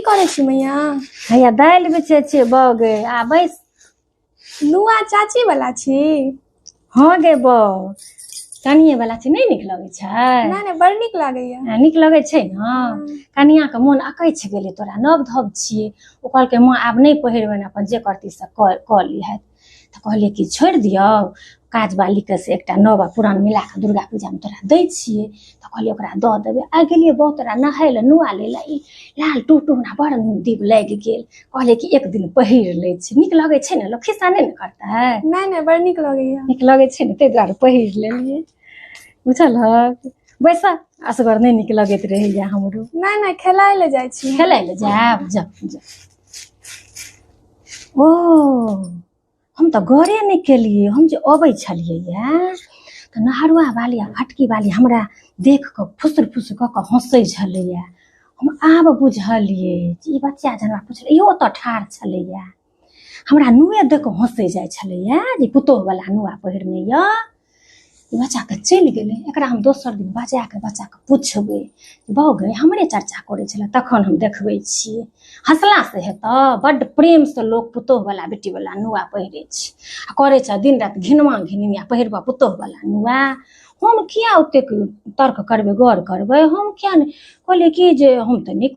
करे छी मैया? हैया दालि बेचे छियै बौ गे आ बैस। नुआ चाची वाला छी? हाँ गे बौ कनिए वाला छी, नहीं नीक लगे छै? ना बड़ नीक लागैया। नीक लगे छै ने। कनिया के मोन अकैछ गेलै, तोरा नव धव छियै। ओ कहलकै माँ आब नहीं पहिरबनि, अपन जे करती से कऽ लिहैत। तऽ कहलिए कि छोड़ि दियौ, काज बाली के से एकटा नव आ पुरान मिला के दुर्गा पूजा में तोरा दै छियै। तऽ कहलिए ओकरा दऽ देबै। आ गेलिए बौ तोरा नहाय ले नुआ ले ला, ई लाल टूटू हमरा बड़ दीप लागि गेल। कहलिए कि एक दिन पहिर लै छी, नीक लगे छै ने, लोग खिस्सा नहीं ने करतै। नहीं बड़ नीक लगैया। नीक लगे छै ने, ताहि दुआरे पहिर लेलिए। बुझलहक बैसा, असगर नहीं नीक लगैत रहैया हमरो। नहीं खेलाय ले जाइ छी। खेलाय ले जाब, जा। ओ हम तो गौरे नहीं केलिए, हम जे अबै छलिए तऽ नहरुआ वाली आ फटकी वाली हमरा देख कऽ फुसर फुसर कऽ कऽ हँसै छलैया। हम आब बुझलिए ई बच्चा जे हमरा पुछले इहो ओतऽ ठाढ़ छलैया, हमरा नुए देख कऽ हँसै जाइ छलैया जे पुतोह वाला नुआ पहिरने यऽ। ई बच्चा के चलि गेलै, एकरा हम दोसर दिन बजा के बच्चा के पूछबै बौ गे हमरे चर्चा करै छलै, तखन हम देखबै छियै। हँसला से हेतऽ, बड्ड प्रेम से लोग पुतोह वाला बेटी वाला नुआ पहिरे छै आ करे छै दिन रात घिनवा घिनिया पहिरबा पुतोह वाला नुआ। हम किया ओतेक तर्क करबै, गौर करबै, हम किया नहीं कहलिए कि जे हम तऽ नहीं